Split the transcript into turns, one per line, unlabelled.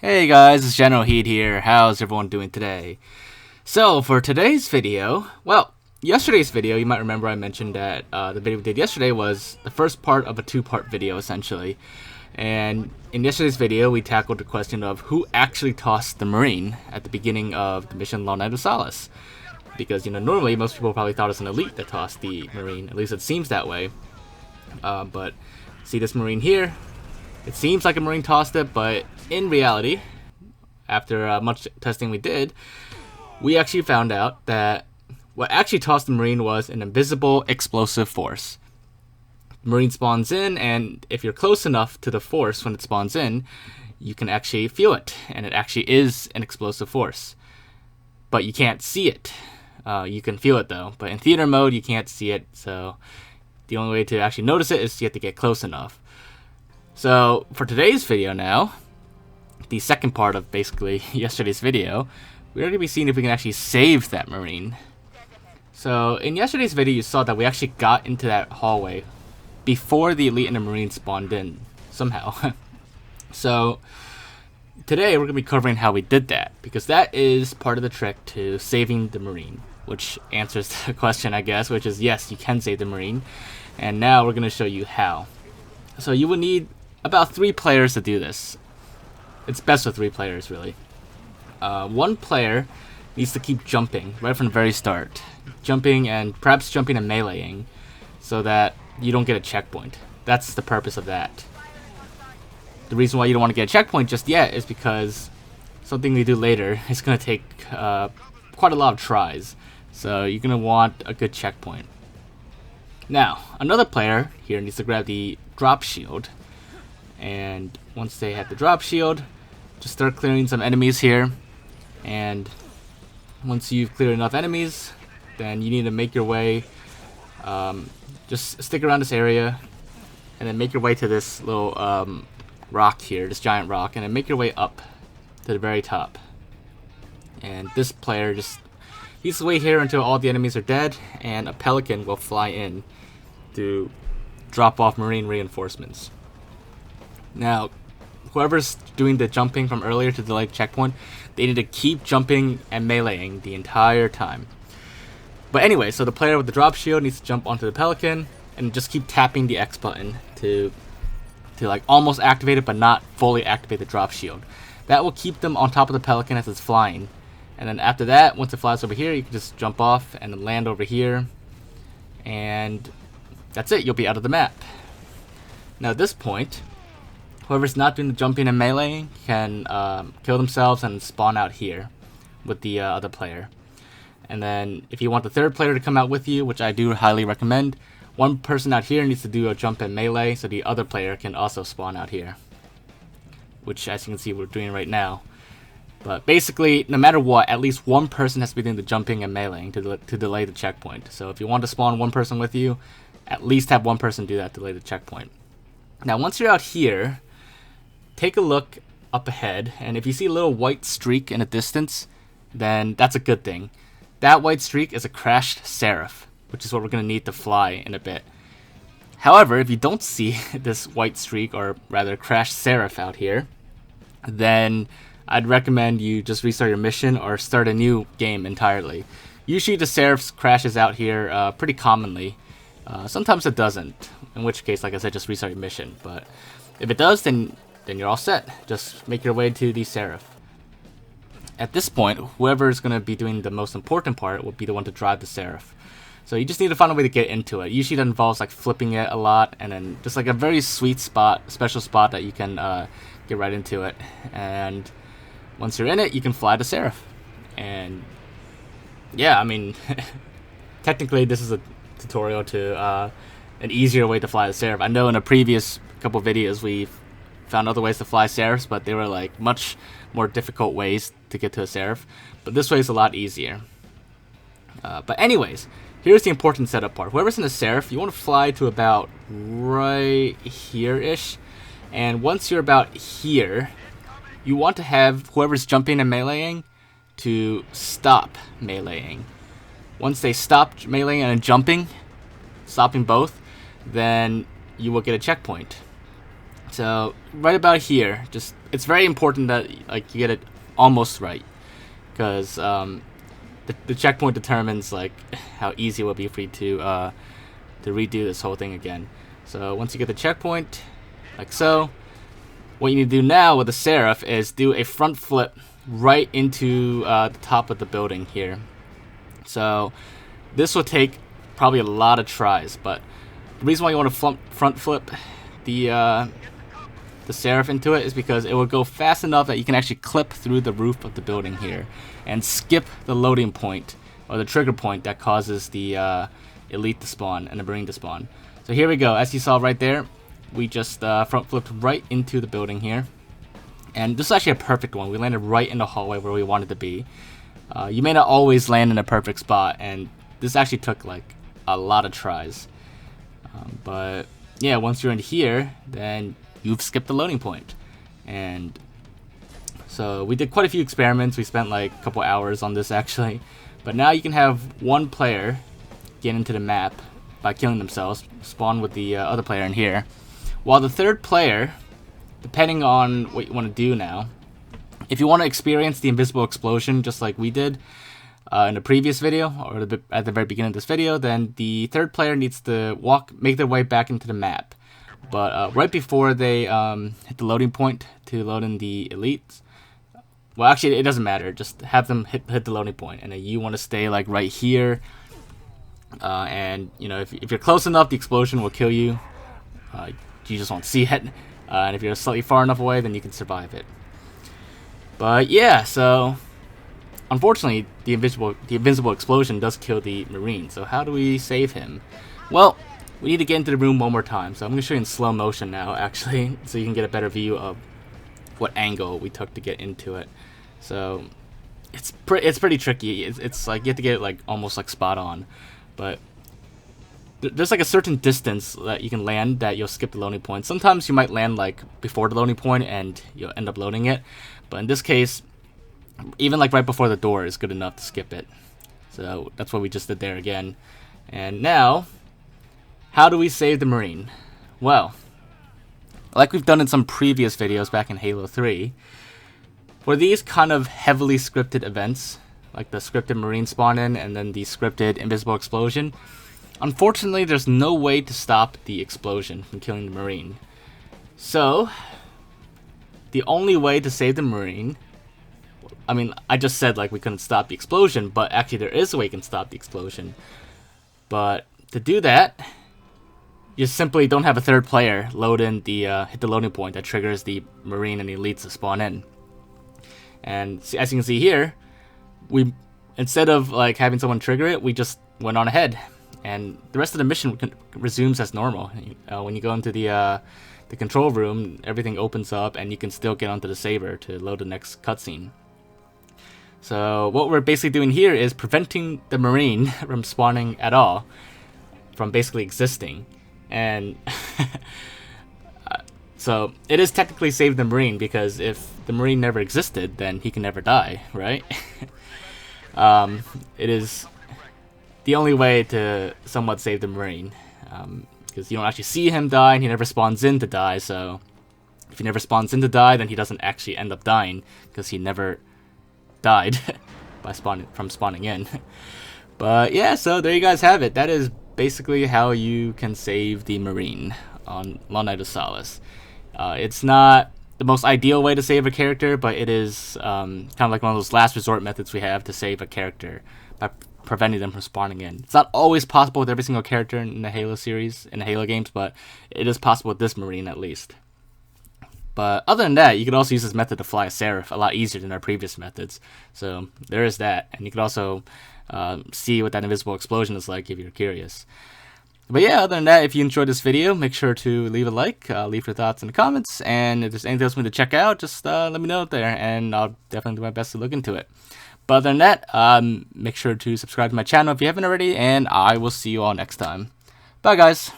Hey guys, it's Generalkidd here. How's everyone doing today? So for today's video, well, yesterday's video, you might remember I mentioned that the video we did yesterday was the first part of a two-part video essentially. And in yesterday's video, we tackled the question of who actually tossed the Marine at the beginning of the mission Long Night of Solace. Because, normally most people probably thought it was an elite that tossed the Marine. At least it seems that way. But see this Marine here? It seems like a Marine tossed it, but in reality, after much testing we did, we actually found out that what actually tossed the Marine was an invisible explosive force. The Marine spawns in, and if you're close enough to the force when it spawns in, you can actually feel it, and it actually is an explosive force. But you can't see it. You can feel it though, but in theater mode you can't see it, so the only way to actually notice it is you have to get close enough. So for today's video now, the second part of basically yesterday's video, we're going to be seeing if we can actually save that Marine. So in yesterday's video you saw that we actually got into that hallway before the elite and the Marine spawned in somehow. So today we're going to be covering how we did that, because that is part of the trick to saving the Marine, which answers the question I guess, which is yes, you can save the Marine, and now we're going to show you how. So you will need about 3 players to do this. It's best with 3 players, really. One player needs to keep jumping right from the very start. Jumping and perhaps jumping and meleeing so that you don't get a checkpoint. That's the purpose of that. The reason why you don't want to get a checkpoint just yet is because something we do later is going to take quite a lot of tries. So you're going to want a good checkpoint. Now, another player here needs to grab the drop shield. And once they have the drop shield, just start clearing some enemies here. And once you've cleared enough enemies, then you need to make your way, just stick around this area, and then make your way to this little rock here, this giant rock, and then make your way up to the very top. And this player just needs to wait here until all the enemies are dead, and a pelican will fly in to drop off Marine reinforcements. Now, whoever's doing the jumping from earlier to delay checkpoint, they need to keep jumping and meleeing the entire time. But anyway, so the player with the drop shield needs to jump onto the pelican and just keep tapping the X button to like almost activate it but not fully activate the drop shield. That will keep them on top of the pelican as it's flying. And then after that, once it flies over here, you can just jump off and then land over here. And that's it, you'll be out of the map. Now at this point, whoever's not doing the jumping and meleeing can kill themselves and spawn out here with the other player. And then if you want the third player to come out with you, which I do highly recommend, one person out here needs to do a jump and melee so the other player can also spawn out here. Which, as you can see, we're doing right now. But basically, no matter what, at least one person has to be doing the jumping and meleeing to delay the checkpoint. So if you want to spawn one person with you, at least have one person do that to delay the checkpoint. Now once you're out here, take a look up ahead, and if you see a little white streak in the distance, then that's a good thing. That white streak is a crashed Seraph, which is what we're going to need to fly in a bit. However, if you don't see this white streak, or rather crashed Seraph out here, then I'd recommend you just restart your mission or start a new game entirely. Usually the Seraph crashes out here pretty commonly. Sometimes it doesn't, in which case, like I said, just restart your mission. But if it does, then you're all set. Just make your way to the Seraph. At this point, whoever is going to be doing the most important part will be the one to drive the Seraph. So you just need to find a way to get into it. Usually that involves like flipping it a lot, and then just like a very sweet spot, special spot that you can get right into it. And once you're in it, you can fly the Seraph. And yeah, I mean, technically this is a tutorial to an easier way to fly the Seraph. I know in a previous couple videos we've found other ways to fly Seraphs, but they were like much more difficult ways to get to a Seraph. But this way is a lot easier. But anyways, here's the important setup part. Whoever's in the Seraph, you want to fly to about right here-ish. And once you're about here, you want to have whoever's jumping and meleeing to stop meleeing. Once they stop meleeing and jumping, stopping both, then you will get a checkpoint. So right about here, just it's very important that like you get it almost right, because the checkpoint determines like how easy it will be for you to redo this whole thing again. So once you get the checkpoint, like so, what you need to do now with the Seraph is do a front flip right into the top of the building here. So this will take probably a lot of tries, but the reason why you want to front flip the Seraph into it is because it will go fast enough that you can actually clip through the roof of the building here and skip the loading point or the trigger point that causes the elite to spawn and the Marine to spawn. So here we go. As you saw right there, we just front flipped right into the building here. And this is actually a perfect one. We landed right in the hallway where we wanted to be. You may not always land in a perfect spot, and this actually took like a lot of tries. But yeah, once you're in here, then you've skipped the loading point. And so we did quite a few experiments. We spent like a couple hours on this actually. But now you can have one player get into the map by killing themselves, spawn with the other player in here, while the third player, depending on what you want to do now, if you want to experience the invisible explosion just like we did in the previous video, or at the very beginning of this video, then the third player needs to make their way back into the map. But right before they hit the loading point to load in the elites, well, actually, it doesn't matter. Just have them hit the loading point, and then you want to stay like right here. And you know, if you're close enough, the explosion will kill you. You just won't see it. And if you're slightly far enough away, then you can survive it. But yeah, so unfortunately, the invincible explosion does kill the Marine. So how do we save him? Well, we need to get into the room one more time. So I'm going to show you in slow motion now, actually, so you can get a better view of what angle we took to get into it. So it's pretty tricky. It's like you have to get it like almost like spot on. But there's like a certain distance that you can land that you'll skip the loading point. Sometimes you might land like before the loading point and you'll end up loading it. But in this case, even like right before the door is good enough to skip it. So that's what we just did there again. And now, how do we save the Marine? Well, like we've done in some previous videos back in Halo 3, for these kind of heavily scripted events, like the scripted Marine spawn in and then the scripted invisible explosion, unfortunately there's no way to stop the explosion from killing the Marine. So, the only way to save the Marine, I mean, I just said like we couldn't stop the explosion, but actually there is a way you can stop the explosion. But to do that, you simply don't have a third player load in the hit the loading point that triggers the Marine and the elites to spawn in. And as you can see here, we instead of like having someone trigger it, we just went on ahead, and the rest of the mission resumes as normal. When you go into the control room, everything opens up, and you can still get onto the saber to load the next cutscene. So what we're basically doing here is preventing the Marine from spawning at all, from basically existing. And so it is technically save the Marine, because if the Marine never existed, then he can never die, right? It is the only way to somewhat save the Marine, because you don't actually see him die, and he never spawns in to die. So if he never spawns in to die, then he doesn't actually end up dying, because he never died by spawning in. But yeah, so there you guys have it. That is basically how you can save the Marine on Long Night of Solace. It's not the most ideal way to save a character, but it is kind of like one of those last resort methods we have to save a character by preventing them from spawning in. It's not always possible with every single character in the Halo series, in the Halo games, but it is possible with this Marine at least. But other than that, you could also use this method to fly a Seraph a lot easier than our previous methods. So there is that, and you could also see what that invisible explosion is like if you're curious. But yeah, other than that, if you enjoyed this video, make sure to leave a like, leave your thoughts in the comments, and if there's anything else you want me to check out, just let me know there, and I'll definitely do my best to look into it. But other than that, make sure to subscribe to my channel if you haven't already, and I will see you all next time. Bye, guys.